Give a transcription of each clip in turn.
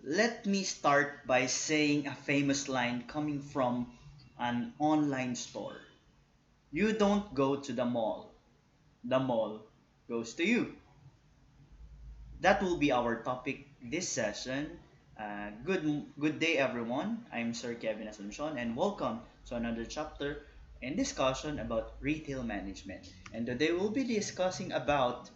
Let me start by saying a famous line coming from an online store. You don't go to the mall goes to you. That will be our topic this session. Good day, everyone. I'm Sir Kevin Asuncion, and welcome to another chapter and discussion about retail management. And today we'll be discussing about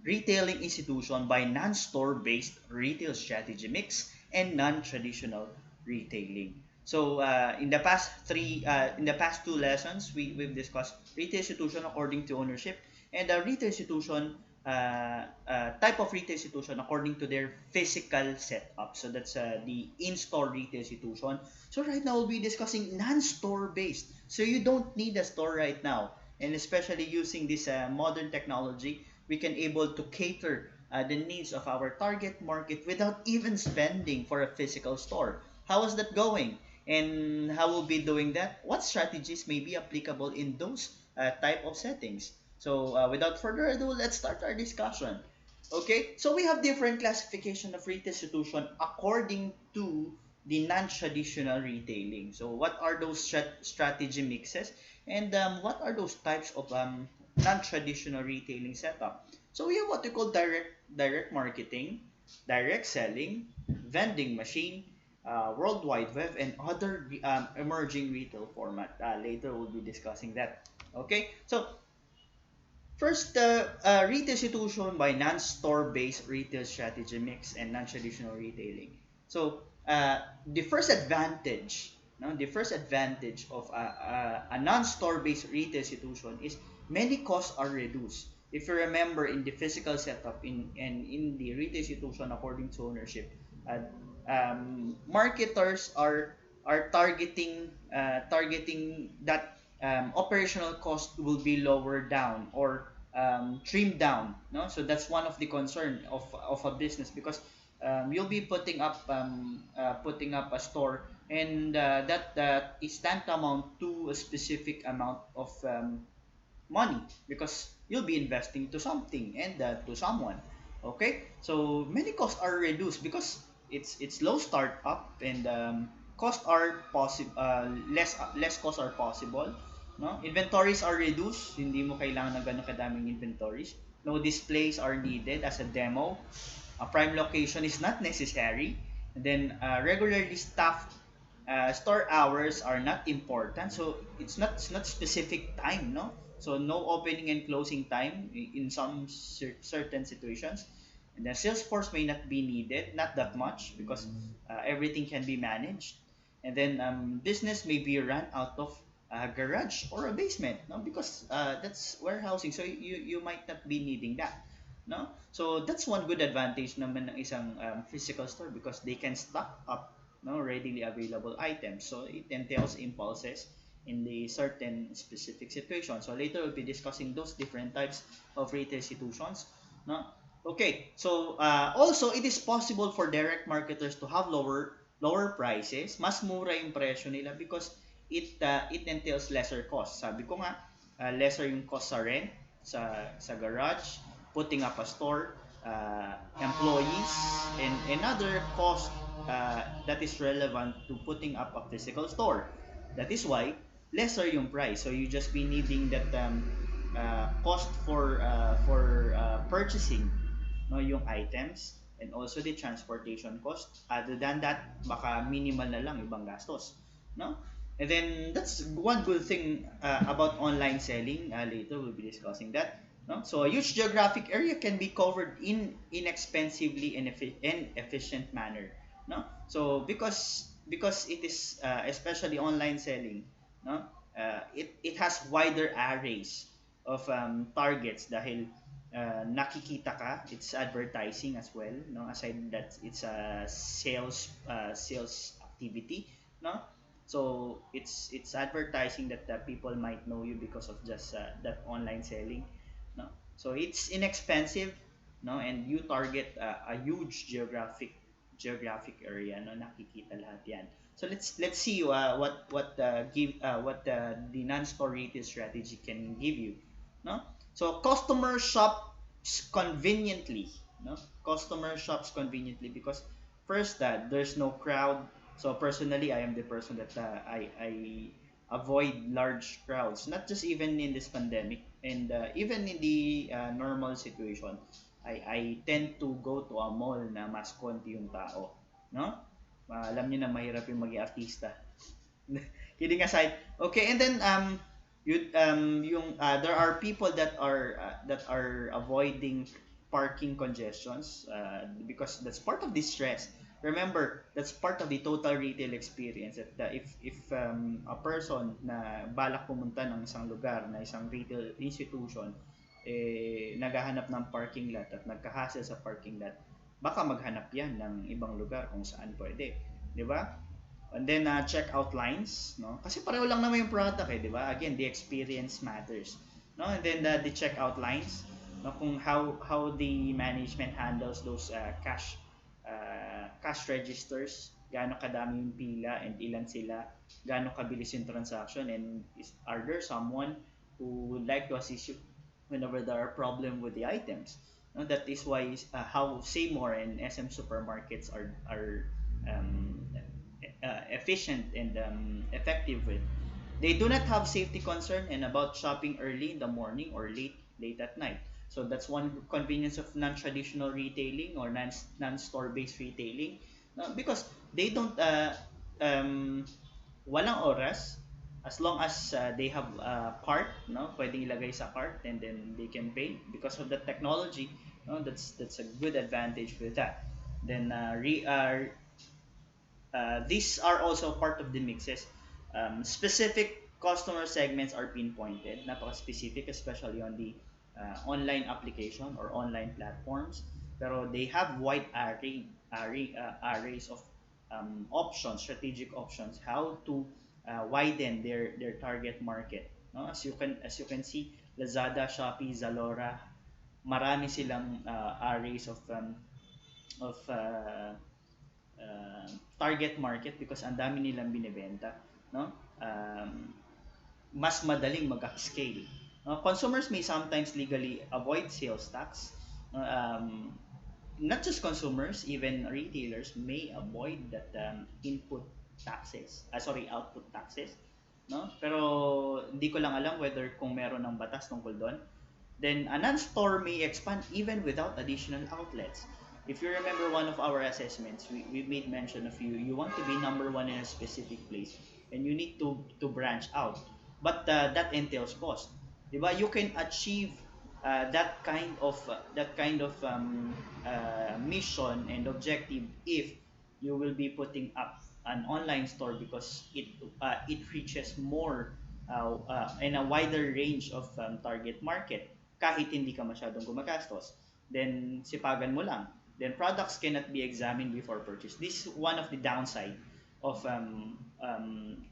retailing institution by non-store based retail strategy mix and non-traditional retailing. So in the past two lessons, we've discussed retail institution according to ownership and the retail institution type of retail institution according to their physical setup. So that's the in-store retail institution. So right now we'll be discussing non-store based. So you don't need a store right now, and especially using this modern technology, we can able to cater the needs of our target market without even spending for a physical store. How is that going? And how will be doing that? What strategies may be applicable in those type of settings? So without further ado, let's start our discussion. Okay, so we have different classification of retail institution according to the non-traditional retailing. So what are those strategy mixes, and what are those types of non-traditional retailing setup? So we have what we call direct marketing, direct selling, vending machine, World Wide Web, and other emerging retail format. Later we'll be discussing that. Okay, so first, retail institution by non-store-based retail strategy mix and non-traditional retailing. So, the first advantage, no, the first advantage of a non-store-based retail institution is many costs are reduced. If you remember, in the physical setup in the retail institution according to ownership, marketers are targeting that operational cost will be lowered down or trimmed down, no, so that's one of the concern of a business, because you'll be putting up a store, and that is tantamount to a specific amount of money, because you'll be investing to something and to someone. Okay, so many costs are reduced because it's low startup, and costs are possible, less costs are possible, no, inventories are reduced, hindi mo kailangan ng ganun kadaming inventories, no displays are needed as a demo, a prime location is not necessary, and then regularly staffed store hours are not important, so it's not specific time, no, so no opening and closing time in some certain situations, and the sales force may not be needed, not that much, because everything can be managed, and then business may be run out of a garage or a basement, no, because that's warehousing, so you might not be needing that, no, so that's one good advantage naman ng isang physical store, because they can stock up, no, readily available items, so it entails impulses in the certain specific situation. So later we'll be discussing those different types of retail institutions, no. Okay, so also it is possible for direct marketers to have lower prices, mas mura yung presyo nila, because it entails lesser cost. Sabi ko nga, lesser yung cost sa rent, sa garage, putting up a store, employees, and another cost that is relevant to putting up a physical store. That is why lesser yung price. So you just be needing that cost for purchasing, no, yung items, and also the transportation cost. Other than that, baka minimal na lang ibang gastos, no? And then that's one good thing about online selling. Later we'll be discussing that. No? So a huge geographic area can be covered in inexpensively and efficient manner. No? So because it is especially online selling, no? It has wider arrays of targets, dahil nakikita ka, it's advertising as well, no, aside that it's a sales activity, no, so it's advertising that people might know you because of just that online selling, no, so it's inexpensive, no, and you target a huge geographic area, no, nakikita lahat yan. So let's see what the non-store retail strategy can give you, no. So customer shops conveniently, no, customer shops conveniently because First, that there's no crowd. So personally, I am the person that I avoid large crowds, not just even in this pandemic, and even in the normal situation. I tend to go to a mall na mas konti yung tao, no? Alam niyo na mahirap yung maging artista. Kidding aside. Okay, and then there are people that are avoiding parking congestions because that's part of the stress. Remember, that's part of the total retail experience. That if a person na balak pumunta ng isang lugar, na isang retail institution, naghahanap ng parking lot at nagkahasel sa parking lot, baka maghanap yan ng ibang lugar kung saan pwede. Di ba? And then checkout lines, no? Kasi pareho lang naman yung product eh, di ba? Again, the experience matters, no? And then the checkout lines, no? Kung how the management handles those cash registers, gaano kadami yung pila and ilan sila, gaano kabilis yung transaction, and are there someone who would like to assist you whenever there are problem with the items? No? That is why how Seymour and SM supermarkets are efficient and effective with. They do not have safety concern and about shopping early in the morning or late at night. So that's one convenience of non-traditional retailing or non-store based retailing, because they don't walang oras as long as they have a cart, no, pwedeng ilagay sa cart and then they can pay because of the technology. No, that's a good advantage with that. Then these are also part of the mixes. Specific customer segments are pinpointed, napaka-specific, especially on the online application or online platforms. Pero they have wide arrays of options, strategic options, how to widen their target market. No? As you can see, Lazada, Shopee, Zalora, marami silang arrays of target market because ang dami nilang binebenta, no? Mas madaling mag-upscale. No? Consumers may sometimes legally avoid sales tax. Not just consumers, even retailers may avoid that output taxes, no? Pero hindi ko lang alam whether kung meron ng batas tungkol doon. Then a non-store may expand even without additional outlets. If you remember one of our assessments, we made mention of you want to be number one in a specific place and you need to branch out. But that entails cost. Diba? You can achieve that kind of mission and objective if you will be putting up an online store because it reaches more in a wider range of target market kahit hindi ka masyadong gumagastos. Then sipagan mo lang. Then products cannot be examined before purchase. This is one of the downside of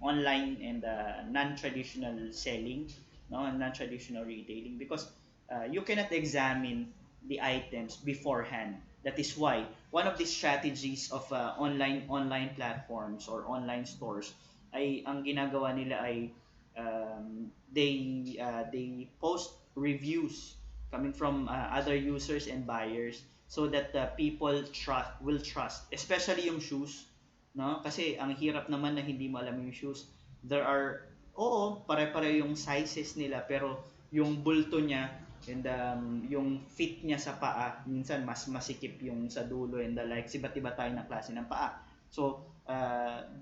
online and non-traditional selling, no, and non-traditional retailing because you cannot examine the items beforehand. That is why one of the strategies of online platforms or online stores ay ang ginagawa nila ay they post reviews coming from other users and buyers so that people will trust, especially yung shoes, no? Kasi ang hirap naman na hindi mo alam yung shoes. There are, oo, pare-pare yung sizes nila pero yung bulto niya and yung fit niya sa paa minsan mas masikip yung sa dulo and the likes, iba't iba tayo ng klase ng paa. So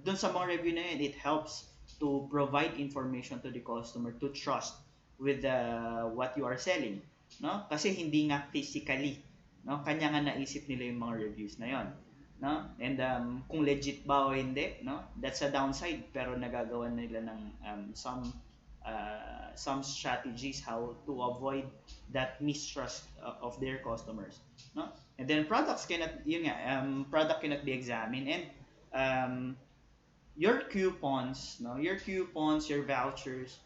dun sa mga review na yun, it helps to provide information to the customer to trust with what you are selling, no? Kasi hindi nga physically, no, kanya nga naisip nila yung mga reviews na yon, no? And kung legit ba o hindi, no, that's a downside pero nagagawa nila ng some strategies how to avoid that mistrust of their customers, no? And then product cannot be examined and um, your coupons, no, your vouchers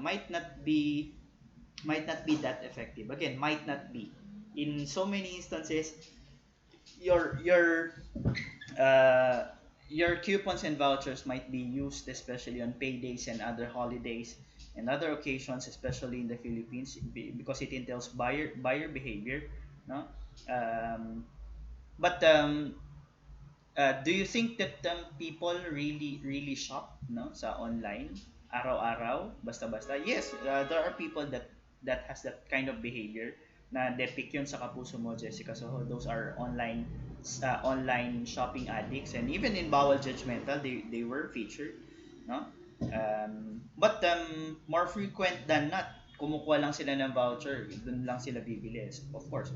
might not be that effective. Again, might not be. In so many instances, your your uh, your coupons and vouchers might be used especially on paydays and other holidays and other occasions, especially in the Philippines, because it entails buyer behavior, no? Um, but Do you think that people really shop no sa online araw-araw basta-basta? Yes, there are people that has that kind of behavior na depict yun sa Kapuso Mo, Jessica. So those are online shopping addicts, and even in Bawal Judgmental they were featured, no? But more frequent than not, kumukuha lang sila ng voucher, dun lang sila bibili. Of course,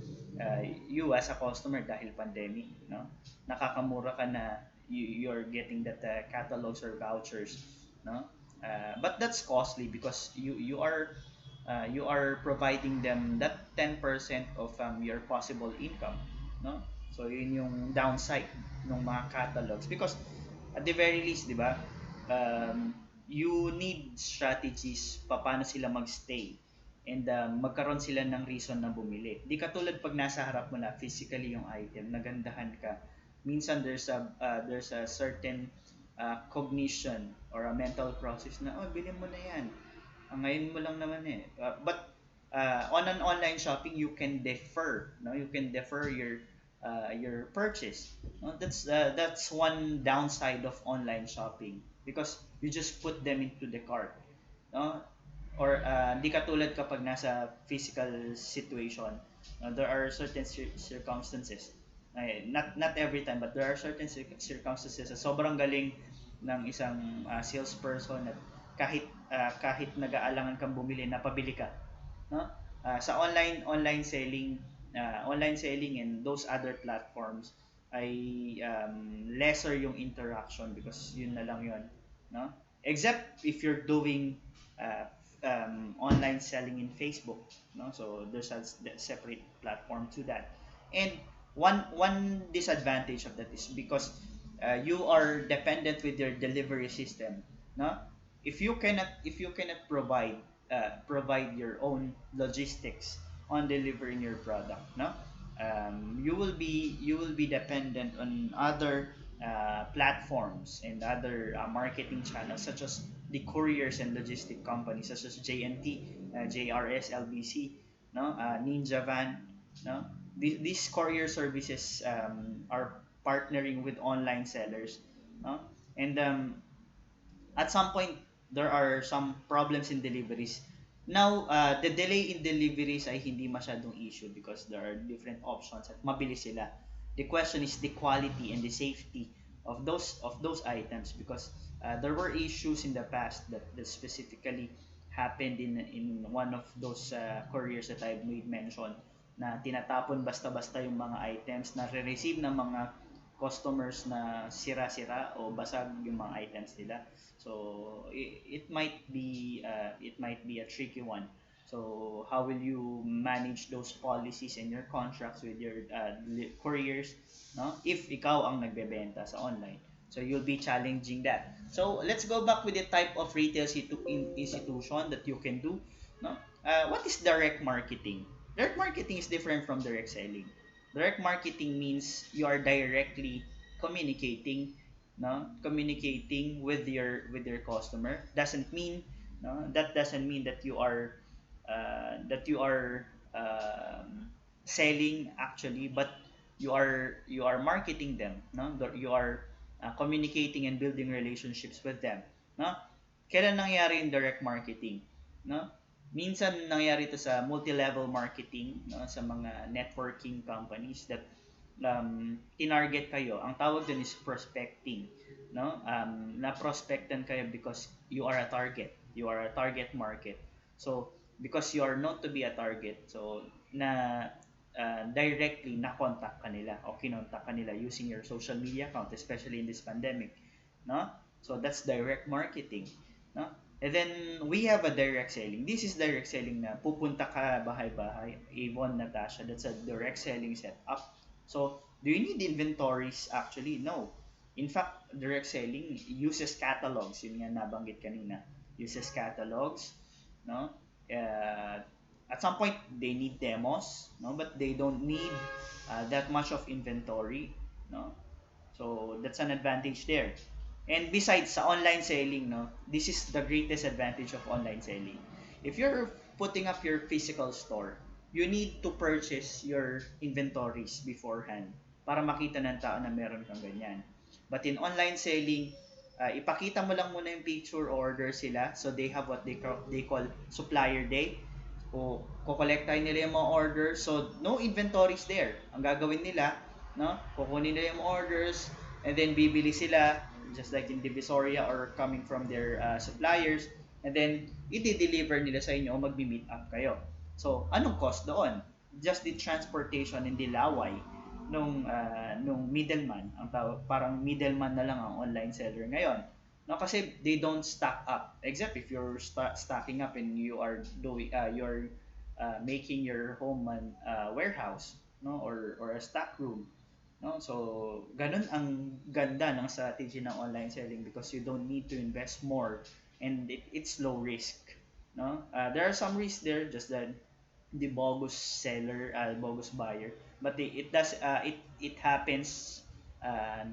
you as a customer, dahil pandemic, no? Nakakamura ka na you're getting that catalogs or vouchers, no? But that's costly because you are providing them that 10% of your possible income, no? So yun yung downside ng mga catalogs, because at the very least, di ba, you need strategies paano sila magstay and magkaroon sila ng reason na bumili. Di katulad pag nasa harap mo na physically yung item, nagandahan ka. Minsan there's a certain cognition or a mental process na, oh, bilhin mo na yan. Ngayon mo lang naman eh. But on an online shopping, you can defer, no? You can defer your purchase. No? That's one downside of online shopping because you just put them into the cart. No? Or di katulad kapag nasa physical situation, there are certain circumstances, not every time, but there are certain circumstances na sobrang galing ng isang salesperson at kahit nag-aalangan kang bumili, napabili ka, no? Sa online selling and those other platforms ay lesser yung interaction because yun na lang yun, no? Except if you're doing uh, online selling in Facebook, no? So there's a separate platform to that. And one disadvantage of that is because you are dependent with your delivery system, no? If you cannot provide your own logistics on delivering your product, no? You will be dependent on other platforms and other marketing channels such as the couriers and logistic companies such as JNT, JRS, LBC, no, Ninja Van, no. These courier services are partnering with online sellers, no, and at some point there are some problems in deliveries. Now, the delay in deliveries ay hindi masyadong issue because there are different options at mabilis sila. The question is the quality and the safety of those items because there were issues in the past that specifically happened in one of those couriers that I've made mention na tinatapon basta-basta yung mga items na re-receive ng mga customers na sira-sira o basag yung mga items nila. So it might be a tricky one. So how will you manage those policies and your contracts with your couriers, no? If ikaw ang nagbebenta sa online. So you'll be challenging that. So let's go back with the type of retail institution that you can do, no? What is direct marketing? Direct marketing is different from direct selling. Direct marketing means you are directly communicating, no, communicating with your customer. Doesn't mean that you are selling actually, but you are marketing them, no. You are communicating and building relationships with them, no. Kailan nangyari yung direct marketing, no? Minsan nangyari ito sa multi-level marketing, no, sa mga networking companies that tinarget kayo. Ang tawag din is prospecting, no? Na-prospectan kayo because you are a target. You are a target market. So, because you are known to be a target, so directly na-contact kanila o kinontak kanila using your social media account, especially in this pandemic, no? So, that's direct marketing, no? And then, we have a direct selling. This is direct selling na pupunta ka bahay-bahay. Avon, Natasha, that's a direct selling setup. So, do you need inventories? Actually, no. In fact, direct selling uses catalogs. Yun nga nabanggit kanina. Uses catalogs, no? Uh, at some point, they need demos, no? But they don't need that much of inventory, no? So, that's an advantage there. And besides sa online selling, no, this is the greatest advantage of online selling. If you're putting up your physical store, you need to purchase your inventories beforehand. para makita ng tao na meron kang ganyan. But in online selling, ipakita mo lang muna yung picture, order sila. So they have what they call supplier day. O kokolektahin nila yung mga orders. So no inventories there. Ang gagawin nila, no? Kukunin nila yung orders and then bibili sila just like in Divisoria or coming from their suppliers, and then i-deliver nila sa inyo o magmi-meet up kayo. So anong cost doon? Just the transportation and the laway nung middleman, ang tawag, parang middleman na lang ang online seller ngayon. No, kasi they don't stock up except if you're stocking up and you are doing you're making your home an warehouse, no, or a stock room, no. So ganun ang ganda ng strategy ng online selling because you don't need to invest more and it's low risk, no. There are some risks there, just that the bogus seller, bogus buyer. But it happens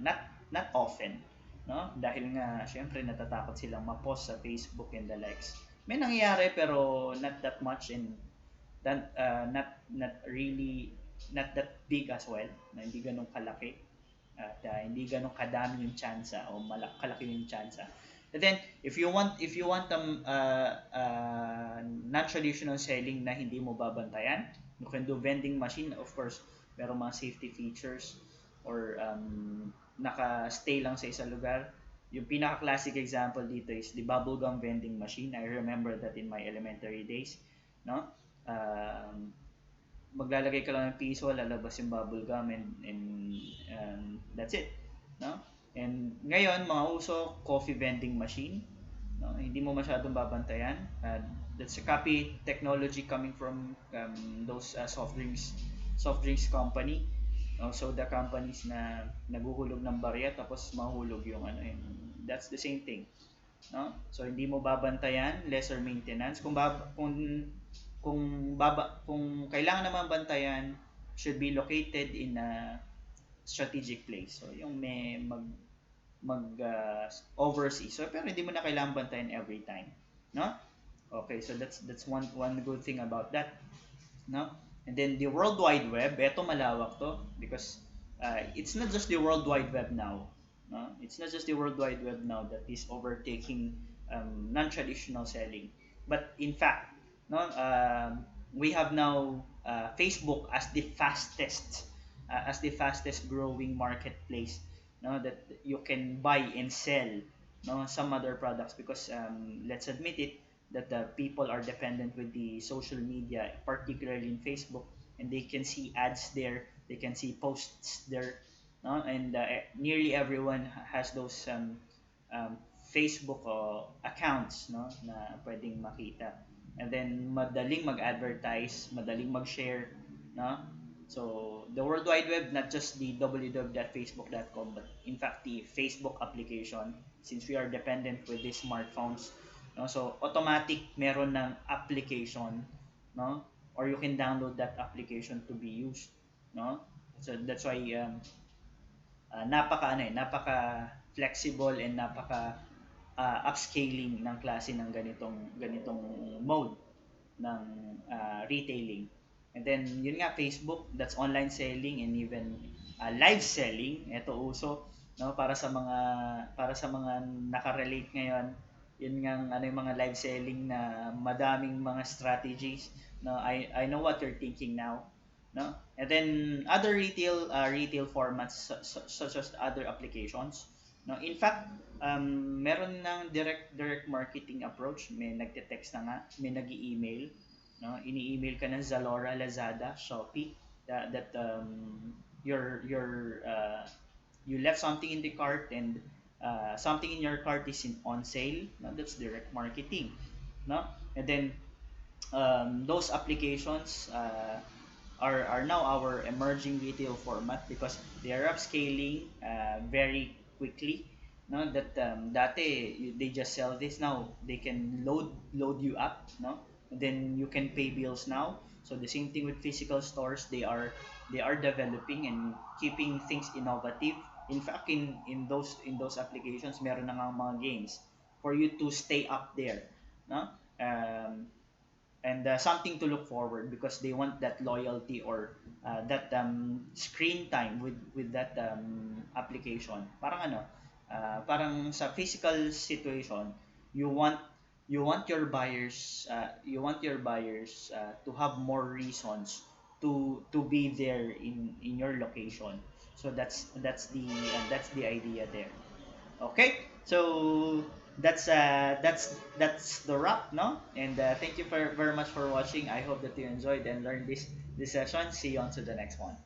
not often, no? Dahil nga syempre natatakot silang ma-post sa Facebook and the likes. May nangyayari pero not that much and not really not that big as well, na hindi ganun kalaki at hindi ganun kadami yung tsansa o kalaki yung tsansa. And then if you want non-traditional selling na hindi mo babantayan, you can do vending machine. Of course, merong mga safety features or naka-stay lang sa isang lugar. Yung pinaka-classic example dito is the bubblegum vending machine. I remember that in my elementary days, no? Um, Maglalagay ka lang ng piso, lalabas yung bubble gum and that's it, no? And ngayon, mga uso, coffee vending machine, no? Hindi mo masyadong babantayan. That's a copy technology coming from those soft drinks company. So the companies na naguhulog ng barya tapos mahulog yung ano yun. That's the same thing, no? So hindi mo babantayan, lesser maintenance. Kung kailangan naman bantayan, should be located in a strategic place. So yung may oversee. So pero hindi mo na kailangan bantayan every time, no? Okay, so that's one good thing about that, no? And then the World Wide Web, eto malawak to because it's not just the World Wide Web now, no? It's not just the World Wide Web now that is overtaking non-traditional selling, but in fact, no, we have now Facebook as the fastest growing marketplace, no, that you can buy and sell, no, some other products because let's admit it that the people are dependent with the social media, particularly in Facebook, and they can see ads there, they can see posts there, no? And nearly everyone has those um, Facebook accounts, no, na pwedeng makita. And then madaling mag-advertise, madaling mag-share, no? So the World Wide Web, not just the www.facebook.com, but in fact the Facebook application, since we are dependent with these smartphones, no? So automatic meron ng application, no? Or you can download that application to be used, no? So that's why napaka flexible and napaka upscaling ng klase ng ganitong mode ng retailing. And then yun nga, Facebook, that's online selling and even live selling. Ito uso, no, para sa mga nakarelate ngayon. Yun nga ano yung mga live selling na madaming mga strategies. No, I know what you're thinking now, no? And then other retail formats such as other applications. No, in fact, meron ng direct marketing approach. May nagte-text na nga, may nag-email, no? Ini-email ka ng Zalora, Lazada, Shopee that you left something in the cart and something in your cart is on sale. No? That's direct marketing, no? And then those applications are now our emerging retail format because they are upscaling very quickly, no, that dati they just sell this, now they can load you up, no, and then you can pay bills now. So the same thing with physical stores, they are developing and keeping things innovative. In fact, in those applications meron na nga mga games for you to stay up there, no. um, and something to look forward because they want that loyalty or that screen time with that application. Parang ano, parang sa physical situation, you want you want your buyers to have more reasons to be there in your location. So that's the idea there. Okay, so that's the wrap, no? And thank you very much for watching. I hope that you enjoyed and learned this session. See you on to the next one.